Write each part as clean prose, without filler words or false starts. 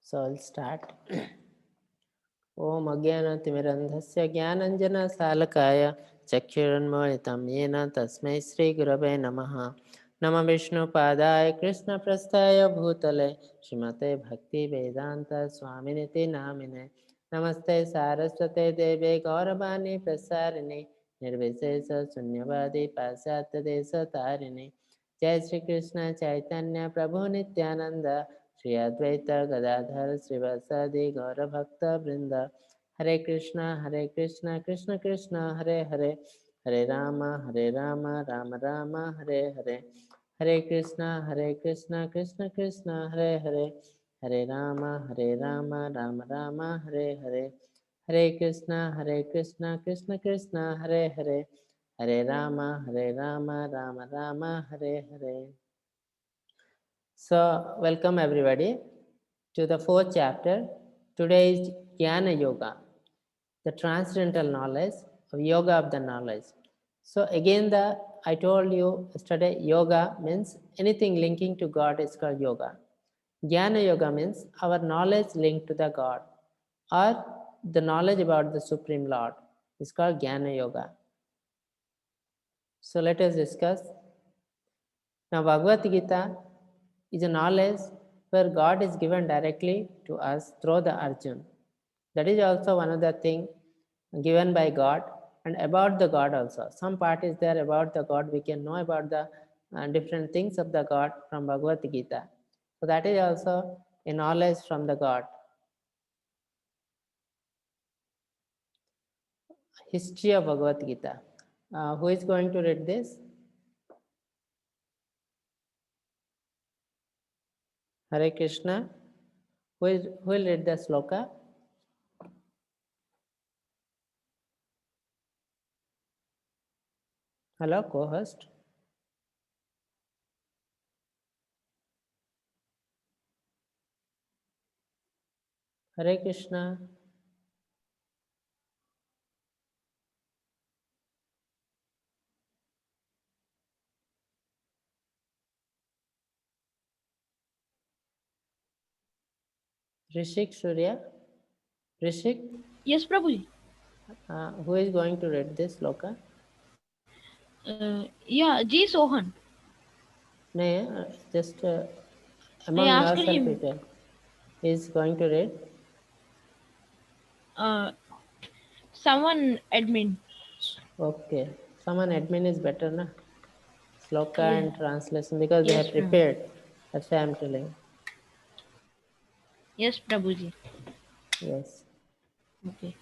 So I'll start. Om Agyanatimirandhasya Gyananjanasalakaya Chakshuranmohitam Yena Tasmai Sri Gurave Namaha Nama Vishnu Padaya Krishna Prasthaya Bhutale Srimate Bhakti Vedanta Swaminiti Namine Namaste Saraswate Deve Gauravani Prasarine Nirvisesa Sunyavadi Pasyatya Desa Tarini Jai Shri Krishna Chaitanya Prabhu Nityananda Shri Advaita Gadadhar Srivasadi Gaura Bhakta Vrinda Hare Krishna Krishna Krishna Hare Hare Hare Rama Rama Rama Hare Hare Hare Krishna Krishna Krishna Hare Hare Hare Rama Rama Rama Hare Hare Hare Krishna Krishna Krishna Hare Hare Hare Rama Rama Rama Hare Hare. So, welcome everybody to the fourth chapter. Today is Jnana Yoga, the transcendental knowledge of yoga of the knowledge. So again, I told you yesterday, yoga means anything linking to God is called yoga. Jnana Yoga means our knowledge linked to the God, or the knowledge about the Supreme Lord is called Jnana Yoga. So let us discuss. Now Bhagavad Gita is a knowledge where God is given directly to us through the Arjun. That is also one of the things given by God, and about the God also. Some part is there about the God. We can know about the different things of the God from Bhagavad Gita. So that is also a knowledge from the God. History of Bhagavad Gita. Who is going to read this? Hare Krishna. Who will read the sloka? Hello, co-host. Hare Krishna. Rishik Surya. Rishik. Yes, Prabhuji. Who is going to read this sloka? Yeah, G. Sohan. No, just I among asked yourself, him. it is going to read. Someone admin. Okay, someone admin is better, na? Sloka Yeah. and translation, because they Yes, have Prabhu. prepared. That's why I'm telling. Yes, Prabhuji. Yes. Okay.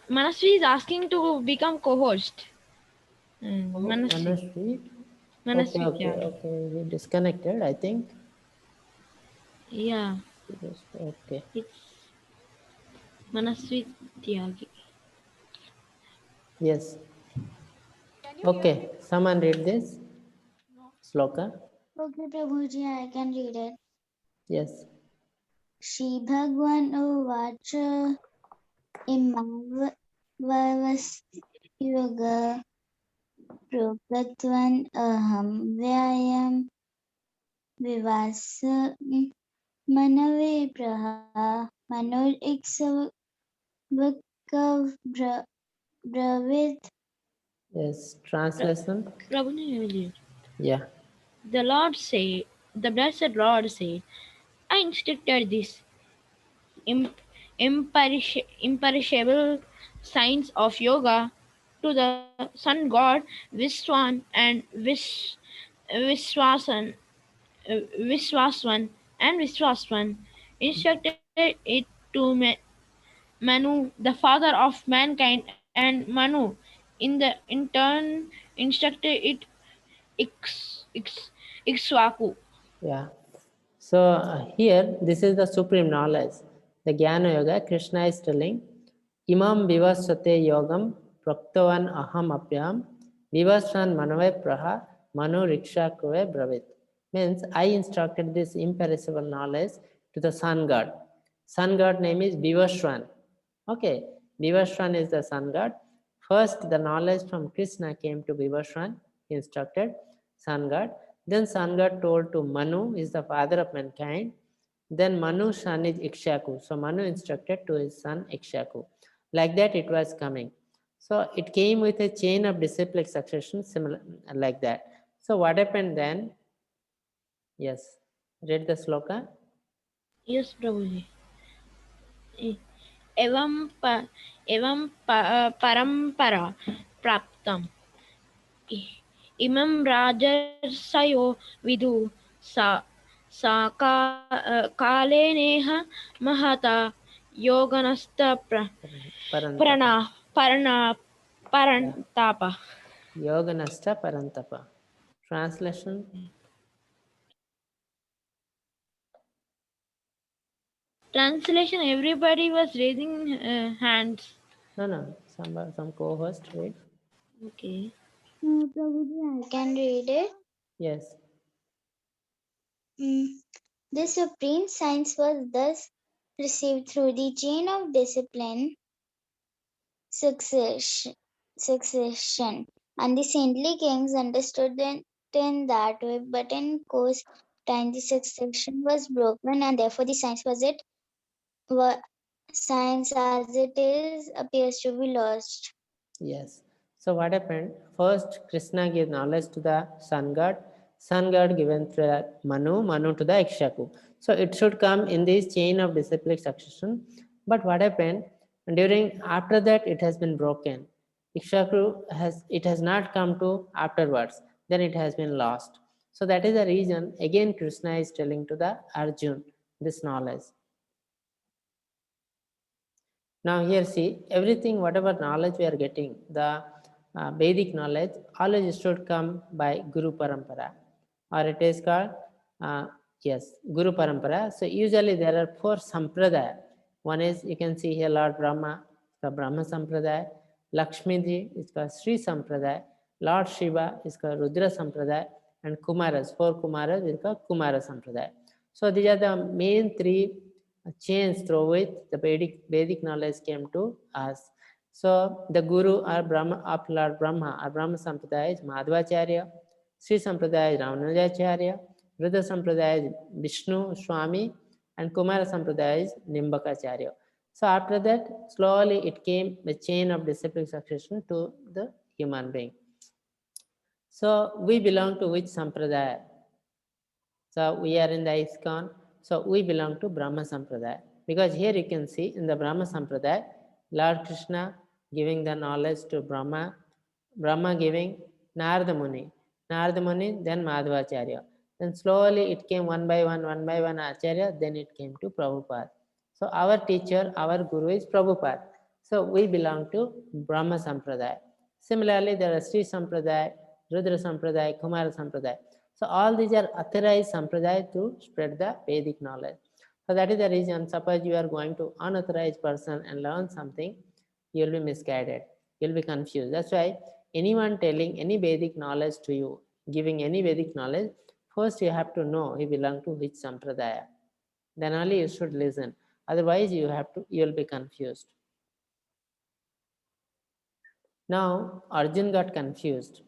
Manasvi is asking to become co-host. Oh, Manasvi. Manashri. Okay, Manasvi okay, Tyagi. okay. He disconnected, I think. Yeah, Okay. it's Manasvi Tyagi. Yes. Okay. Someone read this sloka. Okay, Prabhuji, I can read it. Yes. Shri Bhagwan Uvacha Imavavasyoga Prokatvan Aham Vyayam Vivasa Manave Praha Manor Iksavakav Bravit. Yes. Translation. Prabhuji. Yeah. The Lord said, the blessed Lord said, I instructed this imperishable science of yoga to the sun god Vishwan and Vishwasan, Vishwaswan and Vishwaswan instructed it to Manu, the father of mankind, and Manu in turn instructed it Ikshvaku. Yeah. So here, this is the supreme knowledge. The Jnana Yoga, Krishna is telling, Imam Vivasvate Yogam Praktavan Aham Apyam Vivasvan Manave Praha Manu Riksha Kuve Bravit. Means I instructed this imperishable knowledge to the sun god. Sun god name is Vivaswan. Okay, Vivaswan is the sun god. First, the knowledge from Krishna came to Vivaswan, he instructed. sun god. Then sun god told to Manu, is the father of mankind. Then Manu's son is Ikshaku. So Manu instructed to his son Ikshaku. Like that it was coming. So it came with a chain of disciplic succession similar like that. So what happened then? Yes. Read the sloka. Yes, Prabhuji. एवं परम्परा प्राप्तम् इमं राजर्षयो विदु कालेनेह महता योगनस्त Parantapa. परन्ताप. Yoganasta Parantapa. Translation. Translation: everybody was raising hands. No. Some co-host read. Okay. No, Prabhuji, I can read it. Yes. The supreme science was thus received through the chain of discipline succession, and the saintly kings understood it in that way, but in course time the succession was broken, and therefore the science as it is appears to be lost. Yes. So what happened? First, Krishna gave knowledge to the sun god given to Manu to the Ikshaku. So it should come in this chain of disciplic succession. But what happened? After that it has been broken. It has not come to afterwards. Then it has been lost. So that is the reason again Krishna is telling to the Arjun this knowledge. Now here see, everything, whatever knowledge we are getting, the Vedic knowledge, always should come by Guru Parampara, or it is called, yes, Guru Parampara. So usually there are 4 Sampradaya. One is, you can see here Lord Brahma, the Brahma Sampradaya. Lakshmi Ji is called Sri Sampradaya. Lord Shiva is called Rudra Sampradaya. And Kumaras, 4 Kumaras is called Kumara Sampradaya. So these are the main 3 chains through which the Vedic knowledge came to us. So the Guru or Brahma of Lord Brahma or Brahma Sampradaya is Madhvacharya, Sri Sampradaya is Ramanujacharya, Rudra Sampradaya is Vishnu Swami, and Kumara Sampradaya is Nimbakacharya. So after that, slowly it came the chain of disciplic succession to the human being. So we belong to which Sampradaya? So we are in the ISKCON. So we belong to Brahma Sampradaya. Because here you can see in the Brahma Sampradaya, Lord Krishna giving the knowledge to Brahma, Brahma giving Narada Muni, then Madhvacharya. Then slowly it came one by one Acharya, then it came to Prabhupada. So our teacher, our Guru is Prabhupada. So we belong to Brahma Sampradaya. Similarly, there are Sri Sampradaya, Rudra Sampradaya, Kumara Sampradaya. So all these are authorized sampradaya to spread the Vedic knowledge. So that is the reason, suppose you are going to unauthorized person and learn something, you will be misguided, you will be confused. That's why anyone telling any Vedic knowledge to you, giving any Vedic knowledge, first you have to know you belong to which sampradaya. Then only you should listen. Otherwise you will be confused. Now Arjun got confused.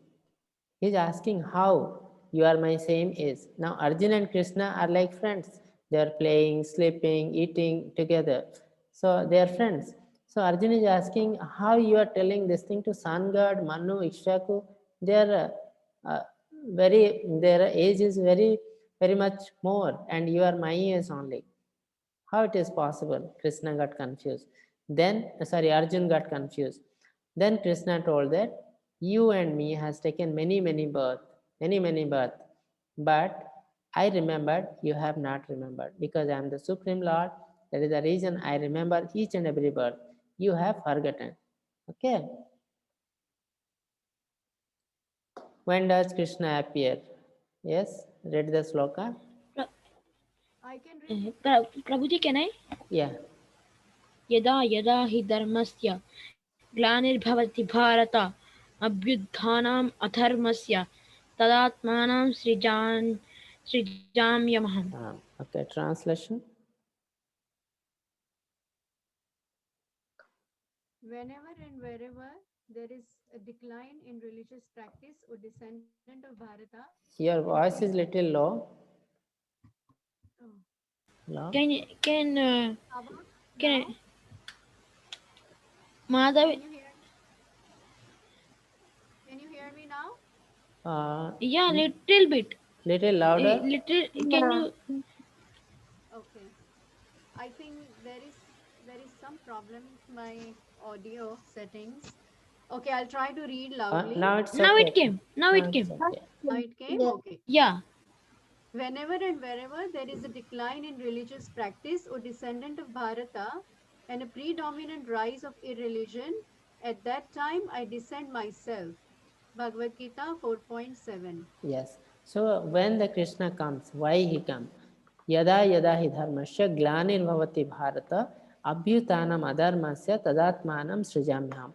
He's asking how you are my same age. Now Arjun and Krishna are like friends. They are playing, sleeping, eating together. So they are friends. So Arjun is asking how you are telling this thing to sun god, Manu, Ikshaku. They are their age is very much more, and you are my age only. How it is possible? Krishna got confused. Arjun got confused. Then Krishna told that you and me has taken many births, many births. But I remembered, you have not remembered, because I am the Supreme Lord. That is the reason I remember each and every birth. You have forgotten. Okay. When does Krishna appear? Yes, read the sloka. I can read. Prabhuji, can I? Yeah. यदा यदा हि धर्मस्य ग्लानिर्भवति Bharat अभ्युत्थानम् अधर्मस्य तदात्मानं सृजाम्यहम्. Okay, translation. Whenever and wherever there is a decline in religious practice or descendant of Bharata. Your voice is little low. Oh. Low. Can How about can now? Madhav? Can you hear me now? Yeah, little bit. Little louder. Little. Can you? Okay. I think there is some problem with my audio settings. Okay, I'll try to read loudly. Now it's Now okay. it came. Now it it's came. okay. Now it came? Yeah. Okay. Yeah. Whenever and wherever there is a decline in religious practice or descendant of Bharata and a predominant rise of irreligion, at that time I descend myself. Bhagavad Gita 4.7. Yes. So when the Krishna comes, why he comes? Yada yada hi dharmasya glanirvavati bharata abhyutanam adharmasya tadatmanam srijamyam.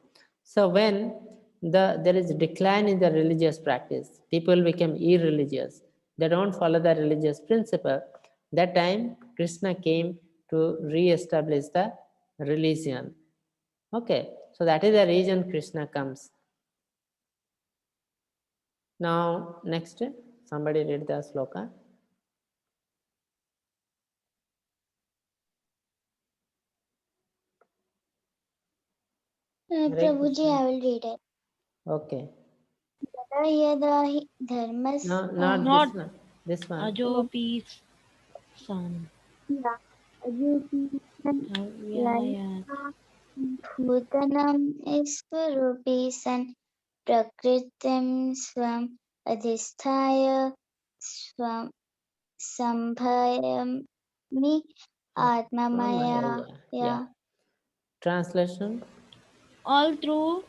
So when there is a decline in the religious practice, people become irreligious, they don't follow the religious principle, that time Krishna came to re-establish the religion. Okay, so that is the reason Krishna comes. Now, next, somebody read the sloka. Prabhuji, I will read it. Okay. Yada yada hi dharmas. No, not Not this one. This one. Ajopi San. Yeah. Ajuti Avyaya. Bhutanam Iswarupi San Prakritim Swam Adhisthaya Swam Sambhayami Atmamaya. Yeah. Translation. All through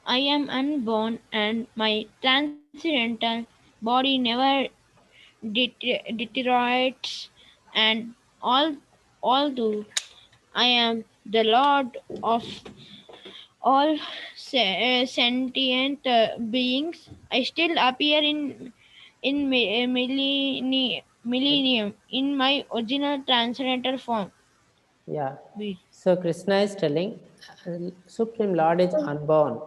I am unborn and my transcendental body never deteriorates, and although I am the Lord of all sentient beings, I still appear in millennium in my original transcendental form. Yeah. Wait. So Krishna is telling, Supreme Lord is unborn.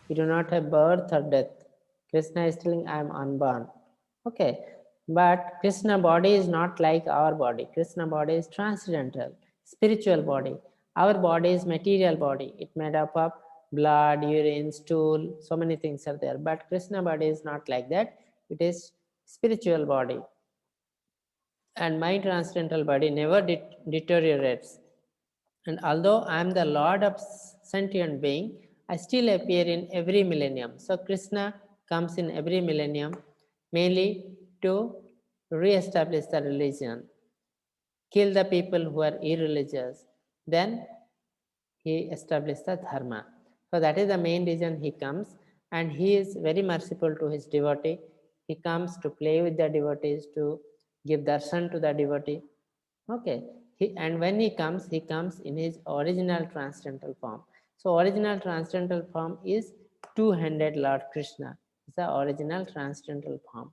You do not have birth or death. Krishna is telling, I am unborn. Okay. But Krishna body is not like our body. Krishna body is transcendental, spiritual body. Our body is material body. It made up of blood, urine, stool, so many things are there. But Krishna body is not like that. It is spiritual body. And my transcendental body never deteriorates. And although I am the Lord of sentient being, I still appear in every millennium. So Krishna comes in every millennium mainly to re-establish the religion, kill the people who are irreligious. Then he established the dharma. So that is the main reason he comes, and he is very merciful to his devotee. He comes to play with the devotees, to give darshan to the devotee. Okay, and when he comes in his original transcendental form. So original transcendental form is two-handed Lord Krishna. It's the original transcendental form.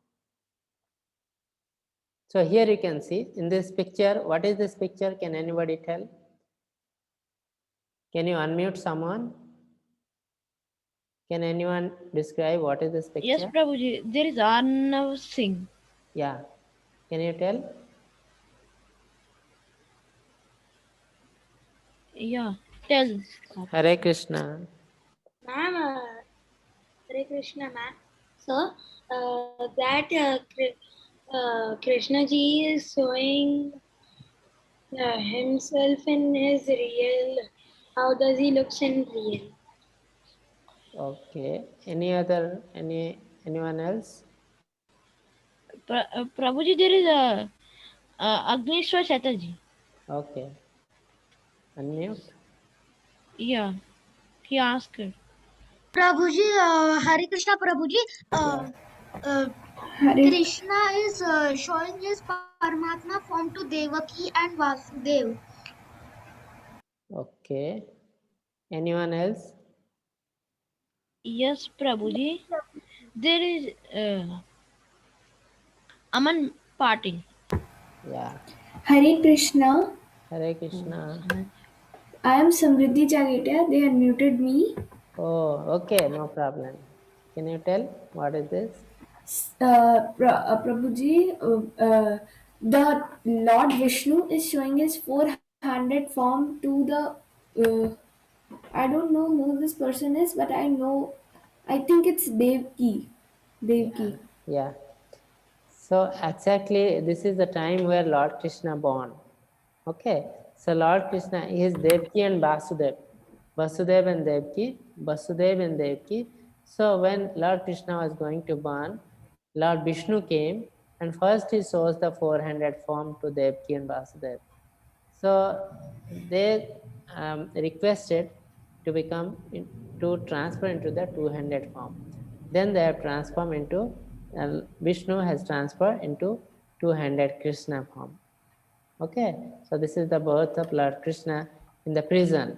So here you can see in this picture, what is this picture? Can anybody tell? Can you unmute someone? Can anyone describe what is this picture? Yes, Prabhuji, there is Arnav Singh. Yeah. Can you tell? Yeah, tell. Hare Krishna. Ma'am, Hare Krishna, ma'am. So, that Krishna ji is showing himself in his real. How does he looks in real? Okay. Anyone else? Prabhuji, there is a Agnishwar Chatterjee. Okay. Unmute. Yeah, he asked her. Prabhuji, Hare Krishna Prabhuji, Krishna is showing his Paramatma form to Devaki and Vasudev. Okay. Anyone else? Yes, Prabhuji. There is Aman Patil. Yeah. Hare Krishna. Hare Krishna. I am Samriddhi Jagatia. They unmuted me. Oh, okay, no problem. Can you tell what is this? Prabhuji, the Lord Vishnu is showing his four-handed form to the. I don't know who this person is, but I know. I think it's Devki. Devki. Yeah. So exactly this is the time where Lord Krishna born. Okay. So Lord Krishna is Devki and Vasudev. Vasudev and Devki. Vasudev and Devki. So when Lord Krishna was going to born, Lord Vishnu came and first he shows the four-handed form to Devki and Vasudev. So they requested to to transfer into the two-handed form. Then they have transformed into Vishnu has transferred into two-handed Krishna form. Okay, so this is the birth of Lord Krishna in the prison.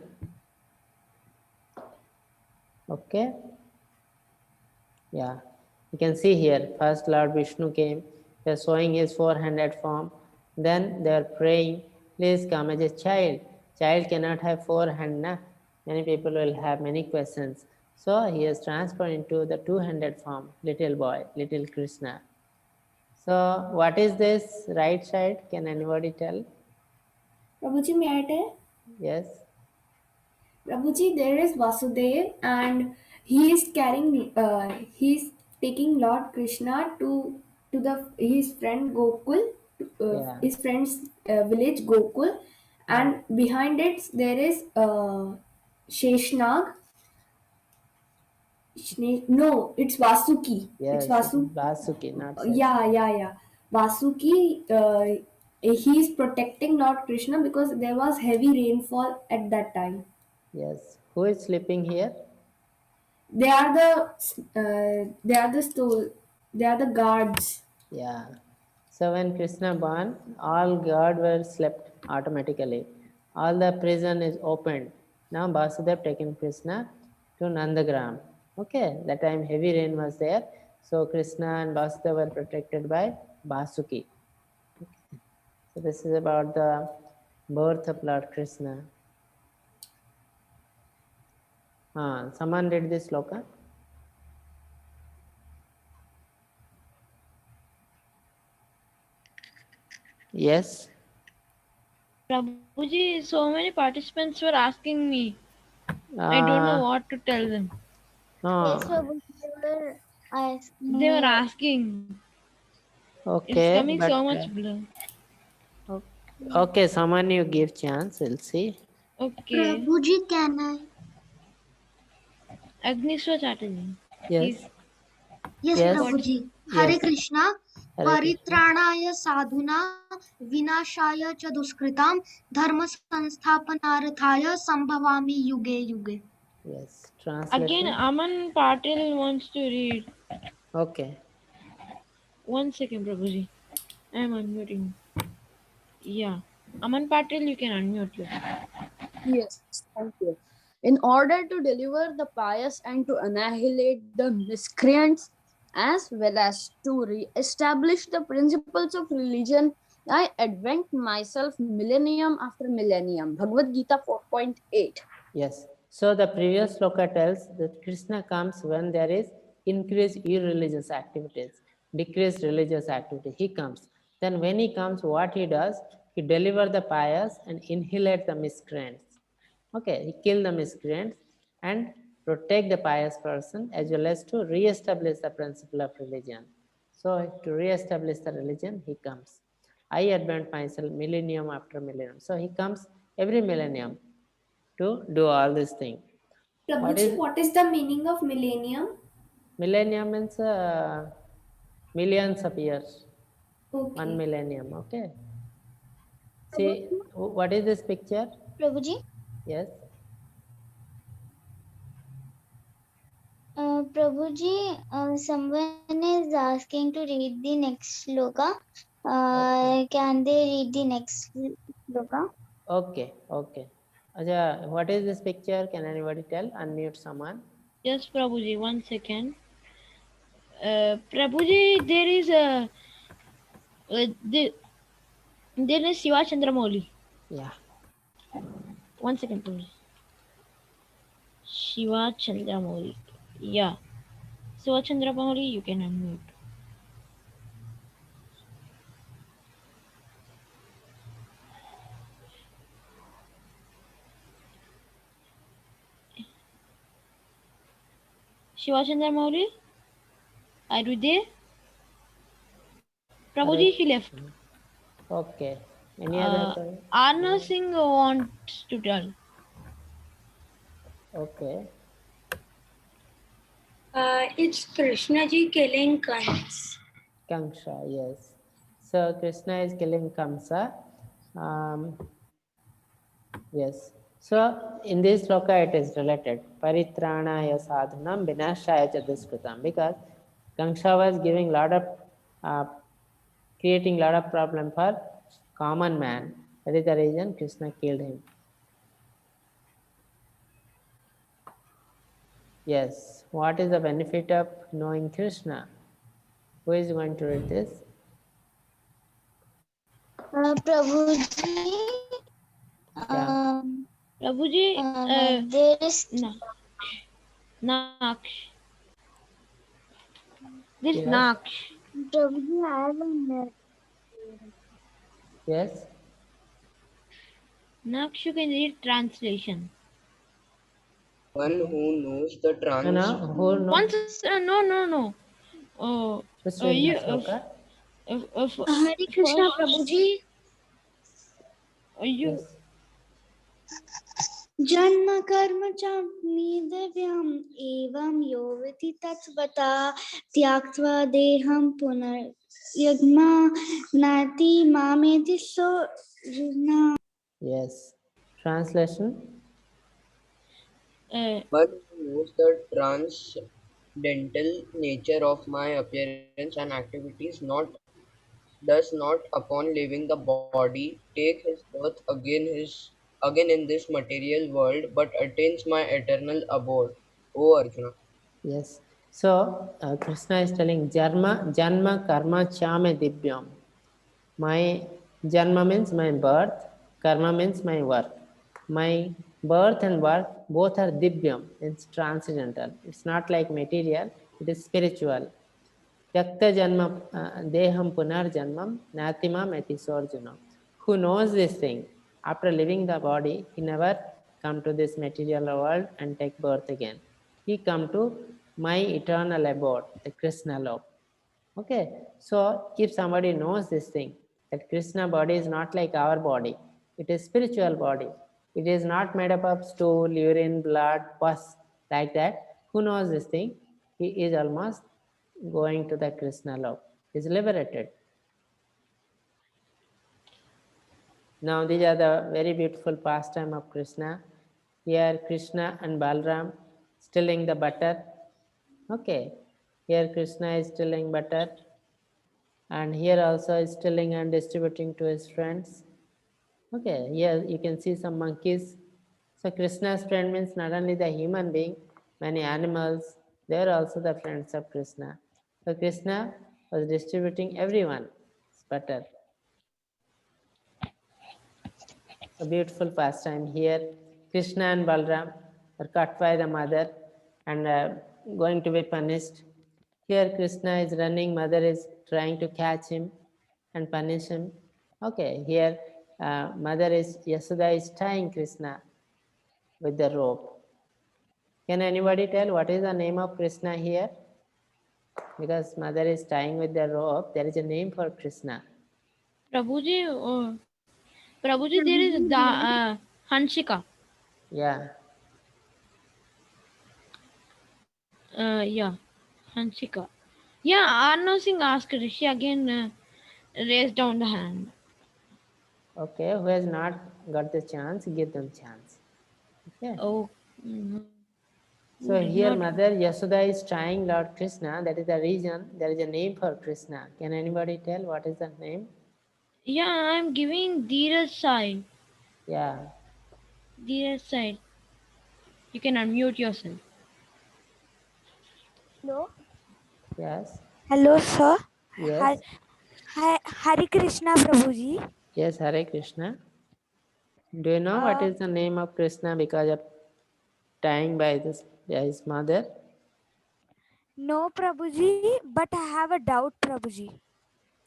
Okay, yeah, you can see here. First, Lord Vishnu came. They're showing his four-handed form. Then they're praying, please come as a child. Child cannot have four hands. Na? Many people will have many questions. So he is transferred into the two-handed form, little boy, little Krishna. So what is this right side? Can anybody tell? Prabhuji, may I tell? Yes. Prabhuji, there is Vasudev, and he's taking Lord Krishna to the his friend Gokul, Yeah. his friend's village Gokul, and behind it there is Sheshnag. No, it's Vasuki. It's Yes. Vasuki, not Shashi. Yeah. Vasuki, he is protecting Lord Krishna because there was heavy rainfall at that time. Yes. Who is sleeping here? They are the guards. Yeah. So when Krishna born, all guard were slept automatically. All the prison is opened. Now Vasudev taken Krishna to Nandagram. Okay, that time heavy rain was there. So Krishna and Vasudev were protected by Vasuki. Okay. So this is about the birth of Lord Krishna. Someone read this sloka? Yes. Prabhuji, so many participants were asking me. I don't know what to tell them. Yes, No. Prabhu, they were asking They were me. asking. It's Okay, coming but so much blur. okay, someone you give chance, we'll see. Okay. Prabhuji, can I? Agniswa Chatterjee. Yes, He's Yes, yes, Prabhuji. yes. Hare Krishna. Hare Krishna. परित्राणाय साधुना विनाशाय च दुष्कृतां धर्म संस्थापनार्थाय संभवामि युगे युगे. Yes, again translation. Aman Patil wants to read. Okay. 1 second, Prabhuji. I am unmuting. Yeah. Aman Patil, you can unmute yourself. Yes, thank you. In order to deliver the pious and to annihilate the miscreants, as well as to re-establish the principles of religion, I advent myself millennium after millennium. Bhagavad Gita 4.8. Yes. So the previous sloka tells that Krishna comes when there is increased irreligious activities, decreased religious activity. He comes. Then when he comes, what he does, he delivers the pious and annihilate the miscreants. Okay, he kill the miscreants and protect the pious person as well as to re-establish the principle of religion. So to re-establish the religion, he comes. I advent myself millennium after millennium. So he comes every millennium to do all these things. Prabhuji, what is the meaning of millennium? Millennium means millions of years. Okay. 1 millennium. Okay. See, what is this picture? Prabhuji, Yes. Prabhuji, someone is asking to read the next sloka. Can they read the next sloka? Okay. Okay. Aja, what is this picture? Can anybody tell? Unmute someone. Yes, Prabhuji, 1 second. Prabhuji, there is a there is Shiva Chandramouli. Yeah. 1 second, Prabhuji. Shiva Chandramouli. Yeah. Shiva Chandramouli, you can unmute. Shiva Chandramouli, are you there? Prabhuji, he left. Okay. Any other question? Arnav Singh wants to tell. Okay. It's Krishna ji killing Kans. Kamsa, yes. So Krishna is killing Kamsa. Yes. So in this sloka it is related. Paritranaya sadhanam vinashaya cha duskritam. Because Kamsa was giving lot of creating lot of problem for common man. That is the reason Krishna killed him. Yes. What is the benefit of knowing Krishna? Who is going to read this? Prabhuji, Yeah. Prabhuji, there is Naksh. This Yes. Naksh. Prabhuji, I have a Yes. Naksh, you can read translation. One who knows the No, who knows? Once, no. Just read You, the sloka. Hare Krishna, Prabhuji. You, Yes. जन्म कर्म चाप्नि दिव्यम् एवं यो विधि तत्त्वता त्याक्त्वा देहं पुनर्यग्मा नाति मामेति सोऽर्जुन. Yes. Translation. one who knows the transcendental nature of my appearance and activities does not upon leaving the body take his birth again in this material world but attains my eternal abode. O Arjuna. Yes. So Krishna is telling Janma Karma Chame Divyam. My Janma means my birth, Karma means my work. My birth and work both are Divyam, it's transcendental. It's not like material, it is spiritual. Yakta Janma Deham Punar Janmam Natimam Etisorjunam. Who knows this thing? After leaving the body, he never come to this material world and take birth again. He come to my eternal abode, the Krishna love. Okay, so if somebody knows this thing, that Krishna body is not like our body, it is spiritual body. It is not made up of stool, urine, blood, pus, like that. Who knows this thing? He is almost going to the Krishna love. He is liberated. Now these are the very beautiful pastime of Krishna. Here Krishna and Balram stilling the butter. Okay, here Krishna is stilling butter, and here also is stilling and distributing to his friends. Okay, here you can see some monkeys. So Krishna's friend means not only the human being, many animals, they are also the friends of Krishna. So Krishna was distributing everyone's butter. A beautiful pastime here. Krishna and Balram are caught by the mother and going to be punished. Here Krishna is running, mother is trying to catch him and punish him. Okay, here mother is, Yashoda is tying Krishna with the rope. Can anybody tell what is the name of Krishna here? Because mother is tying with the rope, there is a name for Krishna. Prabhuji, there is the Hanshika. Yeah. Yeah, Hanshika. Yeah, Arnav Singh asked. She again raised down the hand. Okay, who has not got the chance, give them chance. Okay. Oh. So here mother Yashoda is trying Lord Krishna. That is the reason there is a name for Krishna. Can anybody tell what is the name? Yeah, I'm giving Dheeraj side. Yeah. Dheeraj side. You can unmute yourself. Hello. Yes. Hello, sir. Yes. Hare Krishna, Prabhuji. Yes, Hare Krishna. Do you know what is the name of Krishna because of tying by his mother? No, Prabhuji, but I have a doubt, Prabhuji.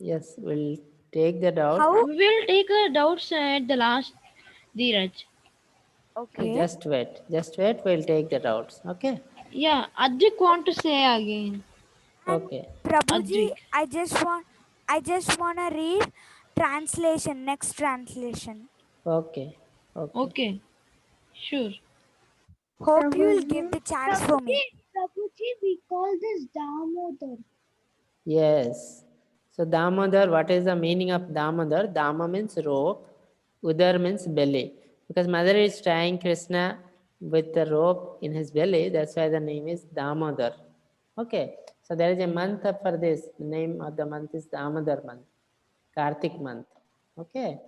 Yes, we'll take the doubt. How? We will take doubts at the last, Dheeraj. Okay. Just wait. We'll take the doubts. Okay. Yeah, Adrik want to say again. Okay. Prabhuji, Adrik. I just wanna read translation, next translation. Okay. Okay. Okay, sure. Hope you will give the chance for me. Prabhuji, we call this Damodar. Yes. So Damodar, what is the meaning of Damodar? Dama means rope, Udar means belly. Because mother is tying Krishna with the rope in his belly, that's why the name is Damodar. Okay. So there is a month for this. The name of the month is Damodar month, Kartik month. Okay.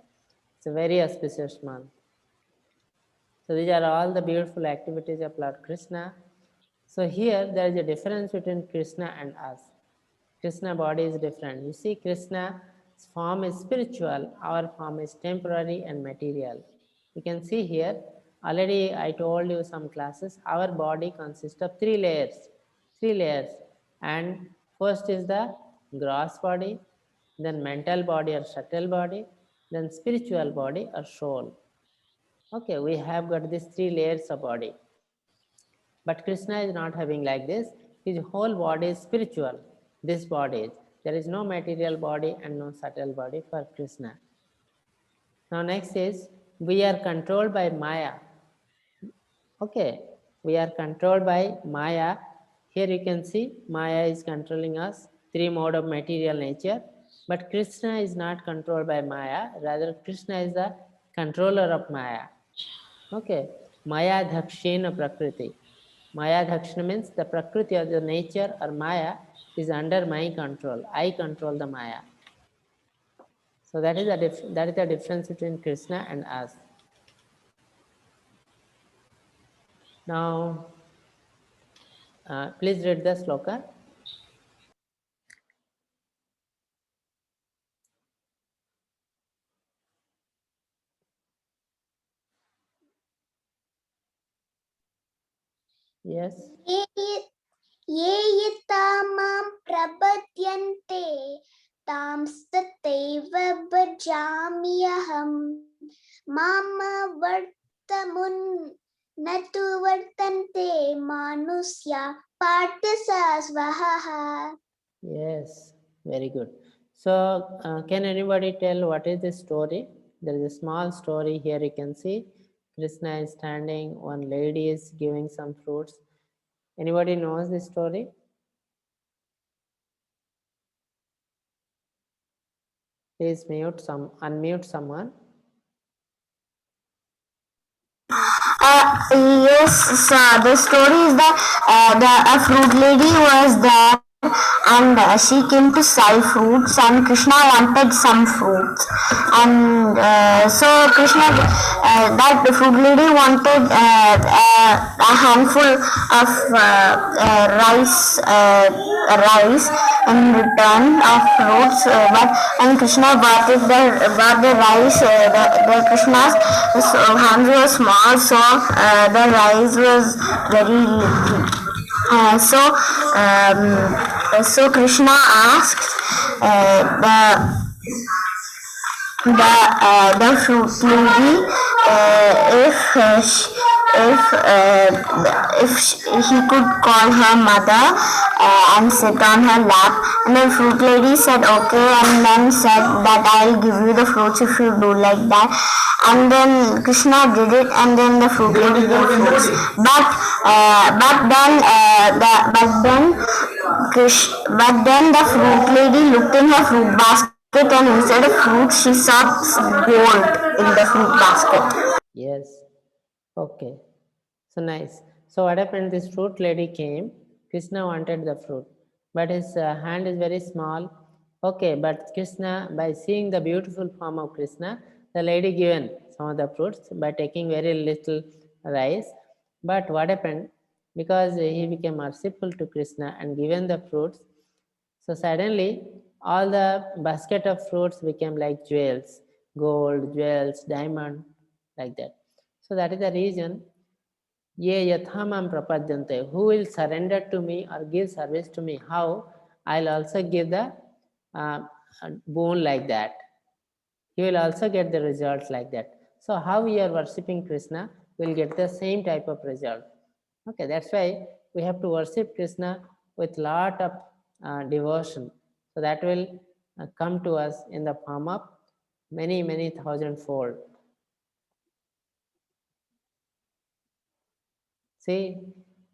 It's a very auspicious month. So these are all the beautiful activities of Lord Krishna. So here there is a difference between Krishna and us. Krishna body is different. You see, Krishna's form is spiritual, our form is temporary and material. You can see here, already I told you some classes, our body consists of three layers. And first is the gross body, then mental body or subtle body, then spiritual body or soul. Okay, we have got these three layers of body. But Krishna is not having like this. His whole body is spiritual. This body is. There is no material body and no subtle body for Krishna. Now next is, we are controlled by Maya. Okay, we are controlled by Maya. Here you can see Maya is controlling us, three mode of material nature. But Krishna is not controlled by Maya. Rather, Krishna is the controller of Maya. Okay, Maya Dhakshena Prakriti. Maya Dhakshana means the Prakriti or the nature or Maya is under my control. I control the Maya. So that is the difference between Krishna and us. Now, please read the sloka. Yes. ये तामां प्रपद्यन्ते तांस्तथैव भजाम्यहम् मामवर्तमुन् न तु वर्तन्ते मानुष्या पार्थ स्वः. Yes, very good. So, can anybody tell what is the story? There is a small story here. You can see Krishna is standing. One lady is giving some fruits. Anybody knows this story? Please unmute someone. Yes, sir. The story is that a fruit lady was there and she came to sell fruits and Krishna wanted some fruits and so Krishna that the fruit lady wanted a handful of rice in return of fruits but when Krishna bought the rice the Krishna's hands were small so the rice was very little. So Krishna asked the fruit lady if he could call her mother and sit on her lap, and the fruit lady said okay, and then said that I'll give you the fruits if you do like that. And then Krishna did it, and then the fruit lady gave fruits. But then the fruit lady looked in her fruit basket, and instead of fruit, she saw gold in the fruit basket. Yes. Okay. So nice. So what happened? This fruit lady came. Krishna wanted the fruit, but his hand is very small. Okay, but Krishna, by seeing the beautiful form of Krishna, the lady given some of the fruits by taking very little rice. But what happened? Because he became merciful to Krishna and given the fruits, so suddenly all the basket of fruits became like jewels, gold, jewels, diamond, like that. So that is the reason Ye yathamam prapadyante, who will surrender to me or give service to me, how I'll also give the boon like that. You will also get the results like that. So how we are worshipping Krishna will get the same type of result. Okay, that's why we have to worship Krishna with lot of devotion. So that will come to us in the form of many thousandfold. See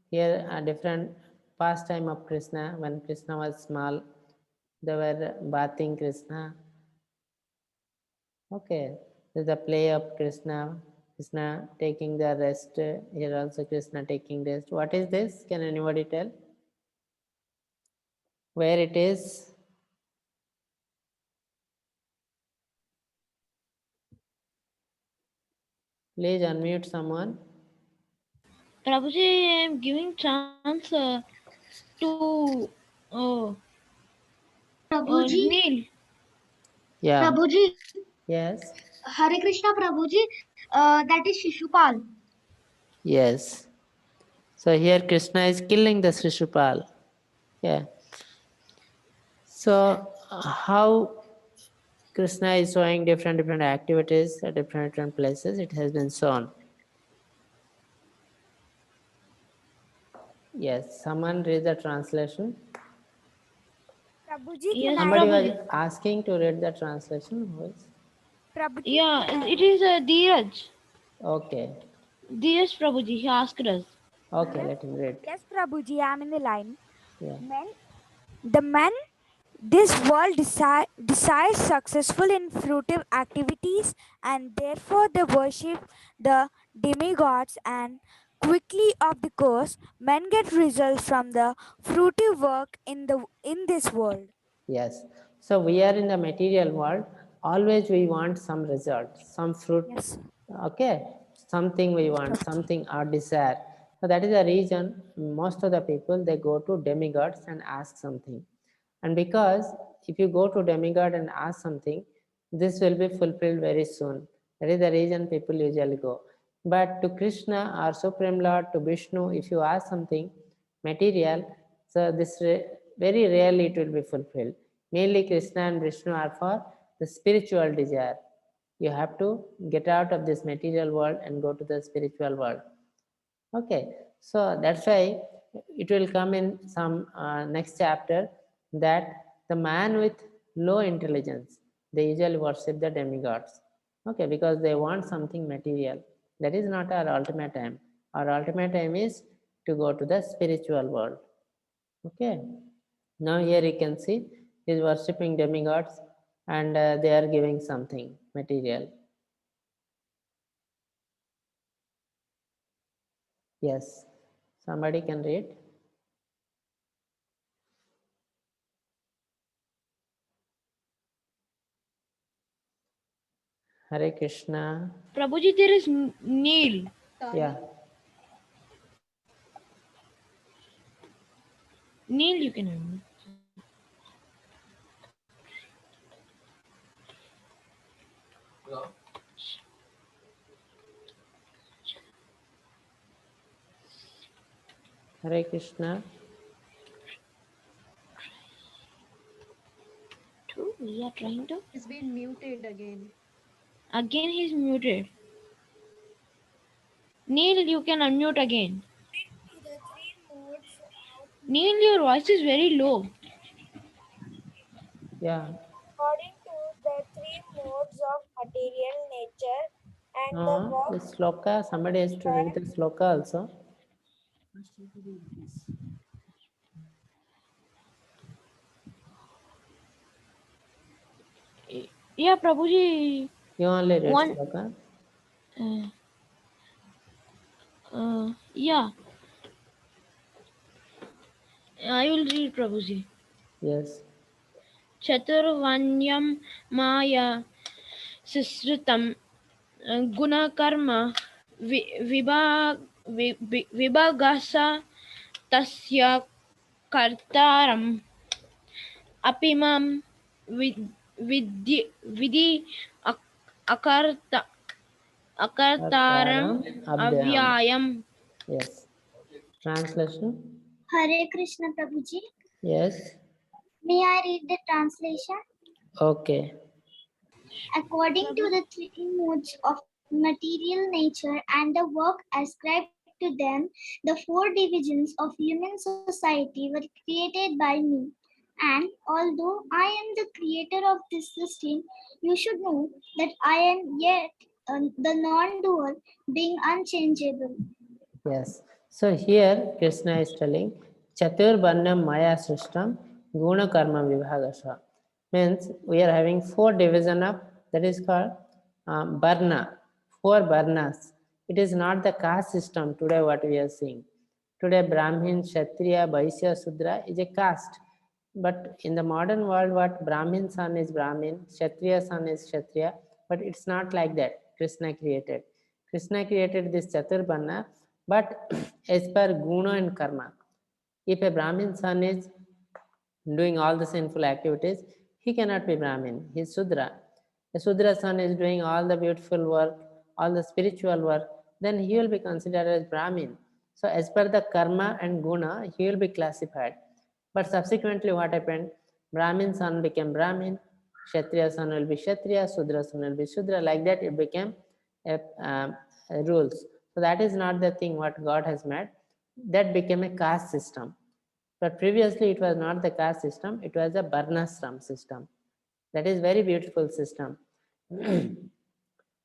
here a different pastime of Krishna. When Krishna was small, they were bathing Krishna. Okay, there's the play of Krishna. Krishna taking the rest. Here also Krishna taking rest. What is this? Can anybody tell? Where it is? Please unmute someone. Prabhuji, I am giving chance to Prabhuji, Neil. Yeah. Prabhuji, Yes. Hare Krishna, Prabhuji, that is Shishupal. Yes. So here Krishna is killing the Shishupal. Yeah. So how Krishna is showing different activities at different places, it has been shown. Yes, someone read the translation. Prabhuji, Yes, can I Somebody was Prabhuji. asking to read the translation. Who is? Prabhuji, Yeah, it is Dheeraj. Okay. Dheeraj Prabhuji, he asked us. Okay, let him read. yes, Prabhuji, I am in the line. Yeah. The men this world desires successful in fruitive activities, and therefore they worship the demigods, and quickly of the course men get results from the fruitive work in this world. Yes. So we are in the material world. Always we want some result, some fruit. Yes. Okay. Something we want, something our desire. So that is the reason most of the people they go to demigods and ask something. And because if you go to demigod and ask something, this will be fulfilled very soon. That is the reason people usually go. But to Krishna or Supreme Lord, to Vishnu, if you ask something material, so this very rarely it will be fulfilled. Mainly Krishna and Vishnu are for the spiritual desire. You have to get out of this material world and go to the spiritual world. Okay, so that's why it will come in some next chapter that the man with low intelligence, they usually worship the demigods. Okay, because they want something material. That is not our ultimate aim. Our ultimate aim is to go to the spiritual world. Okay, now here you can see he is worshipping demigods and they are giving something material. Yes, somebody can read. Hare Krishna. Prabhuji, there is Neil. Yeah. Neil, you can unmute. Hare Krishna. We are trying to. He's been muted again. Again, he's muted. Neil, you can unmute again. Neil, your voice is very low. Yeah. According to the three modes of material nature and the No, work the sloka, somebody has to read the sloka also. Yeah, Prabhuji. You only read One. sloka. Yeah. I will read Prabhuji. Yes. Chaturvanyam Maya Sisritam Gunakarma Vibhagasa Tasya Kartaram Apimam Vidhi Akartaram Kartaram Abhyam. Avyayam Yes. Translation. Hare Krishna Prabhuji. Yes. May I read the translation? Okay. According to the three modes of material nature and the work ascribed to them, the four divisions of human society were created by me. And although I am the creator of this system, you should know that I am yet the non-doer, being unchangeable. Yes. So here Krishna is telling Chatur Varnam Maya Srishtam Guna Karma Vibhagasha. Means we are having four division of that is called Varna, four Varnas. It is not the caste system today what we are seeing. Today Brahmin, Kshatriya, Vaishya, Sudra is a caste. But in the modern world, what Brahmin son is Brahmin, Kshatriya son is Kshatriya, but it's not like that. Krishna created. Krishna created this Chaturvarna, but as per Guna and Karma. If a Brahmin son is doing all the sinful activities, he cannot be Brahmin. He is Sudra. A Sudra son is doing all the beautiful work, all the spiritual work, then he will be considered as Brahmin. So as per the karma and guna, he will be classified. But subsequently what happened? Brahmin son became Brahmin, Kshatriya son will be Kshatriya, Sudra son will be Sudra. Like that it became a rules. So that is not the thing what God has made. That became a caste system. But previously it was not the caste system, it was a Varnashram system. That is very beautiful system.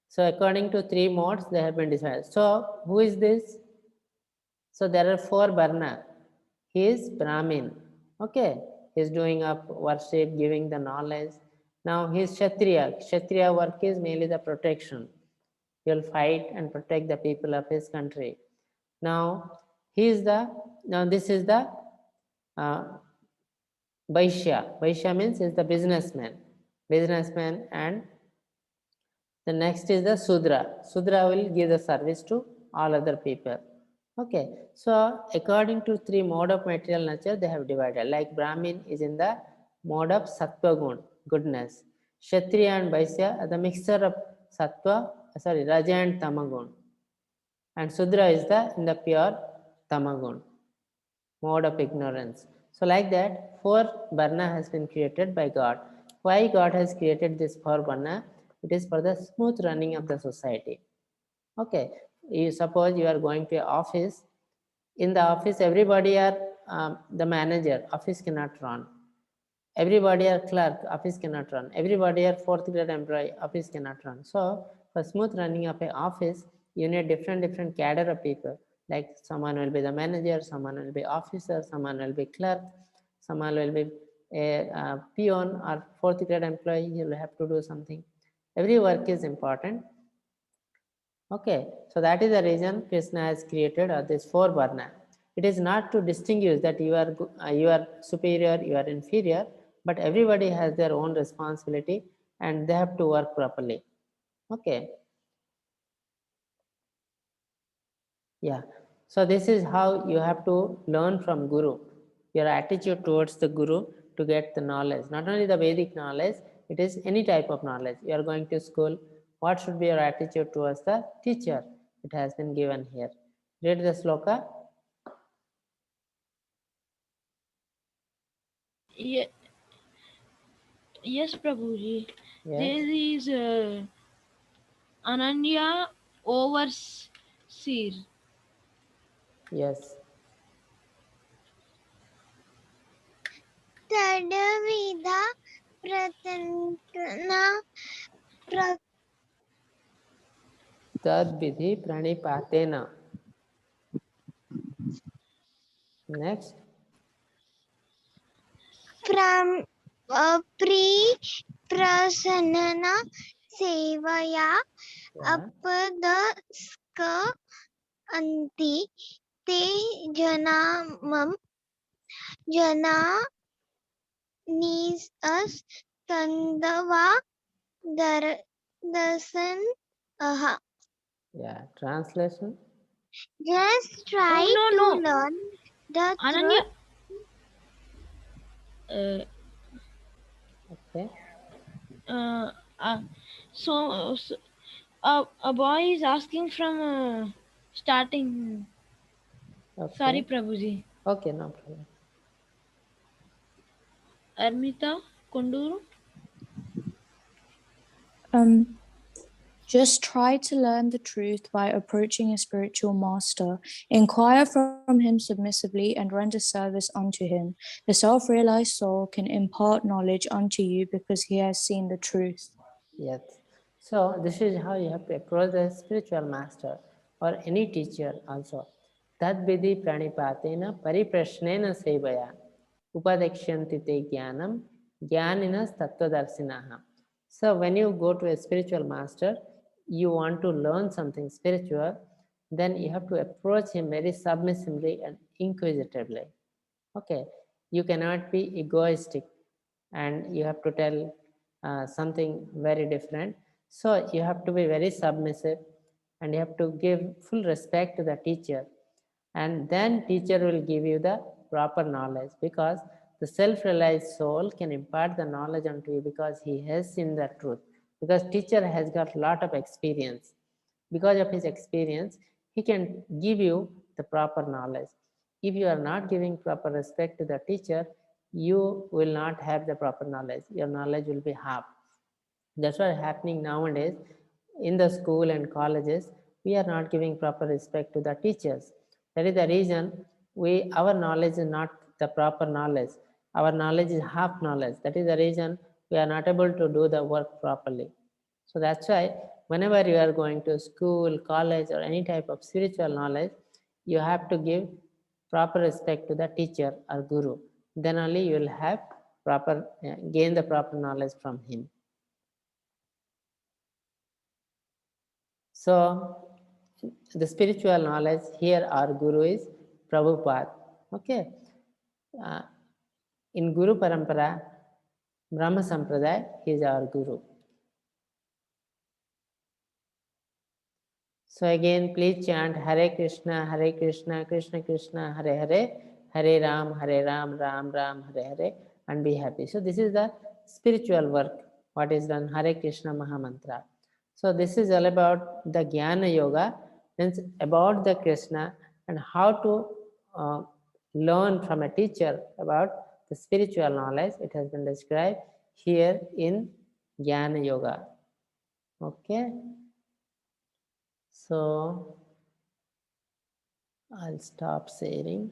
So according to three modes, they have been decided. So who is this? So there are four Varna. He is Brahmin. Okay. He is doing up worship, giving the knowledge. Now he is Kshatriya. Kshatriya work is mainly the protection. He will fight and protect the people of his country. Now this is the uh, Vaishya. Vaishya means is the businessman. Businessman, and the next is the Sudra. Sudra will give the service to all other people. Okay. So according to three mode of material nature, they have divided. Like Brahmin is in the mode of Sattva Gun, goodness. Kshatriya and Vaishya are the mixture of Raja and Tamagun. And Sudra is in the pure Tamagun, mode of ignorance. So like that, four Varna has been created by God. Why God has created this four Varna? It is for the smooth running of the society. Okay, you suppose you are going to an office. In the office, everybody are the manager. Office cannot run. Everybody are clerk. Office cannot run. Everybody are fourth grade employee. Office cannot run. So for smooth running of an office, you need different cadre of people. Like someone will be the manager, someone will be officer, someone will be clerk, someone will be a peon or fourth grade employee. You will have to do something. Every work is important. Okay, so that is the reason Krishna has created this four Varna. It is not to distinguish that you are superior, you are inferior, but everybody has their own responsibility and they have to work properly. Okay. Yeah. So this is how you have to learn from Guru. Your attitude towards the Guru to get the knowledge. Not only the Vedic knowledge, it is any type of knowledge. You are going to school. What should be your attitude towards the teacher? It has been given here. Read the sloka. Yes, Prabhuji. Yes. There is Ananya overseer. Yes. Tadavida pratantana Tad vidhi pranipatena. Next. from pre prasanana sevaya Yeah. apadaska anti te janamam jana nisas tandava dasan aha. Yeah. Translation. Just try Oh, to no. learn the Ananya. truth. Okay. So a boy is asking from starting. Okay. Sorry, Prabhuji. Okay, no problem. Armita Kunduru. Just try to learn the truth by approaching a spiritual master. Inquire from him submissively and render service unto him. The self-realized soul can impart knowledge unto you because he has seen the truth. Yes. So this is how you have to approach the spiritual master or any teacher also. Tad vidhi pranipatena pariprashnena sevaya upadekshyanti te jnanam jnaninas tattvadarshinaha. So when you go to a spiritual master, you want to learn something spiritual, then you have to approach him very submissively and inquisitively. Okay, you cannot be egoistic and you have to tell something very different. So you have to be very submissive and you have to give full respect to the teacher, and then teacher will give you the proper knowledge, because the self-realized soul can impart the knowledge unto you because he has seen the truth, because teacher has got a lot of experience. Because of his experience, he can give you the proper knowledge. If you are not giving proper respect to the teacher, you will not have the proper knowledge. Your knowledge will be half. That's what is happening nowadays in the school and colleges. We are not giving proper respect to the teachers. That is the reason our knowledge is not the proper knowledge. Our knowledge is half knowledge. That is the reason we are not able to do the work properly. So that's why whenever you are going to school, college, or any type of spiritual knowledge, you have to give proper respect to the teacher or guru. Then only you will have gain the proper knowledge from him. So the spiritual knowledge here, our guru is Prabhupada. Okay. In Guru Parampara, Brahma Sampradaya, he is our guru. So again, please chant Hare Krishna, Krishna Krishna, Hare Hare, Hare Ram, Ram Ram, Hare Hare, and be happy. So this is the spiritual work, what is done, Hare Krishna Mahamantra. So this is all about the Jnana Yoga, means about the Krishna and how to learn from a teacher about the spiritual knowledge. It has been described here in Jnana Yoga. Okay. So I'll stop sharing.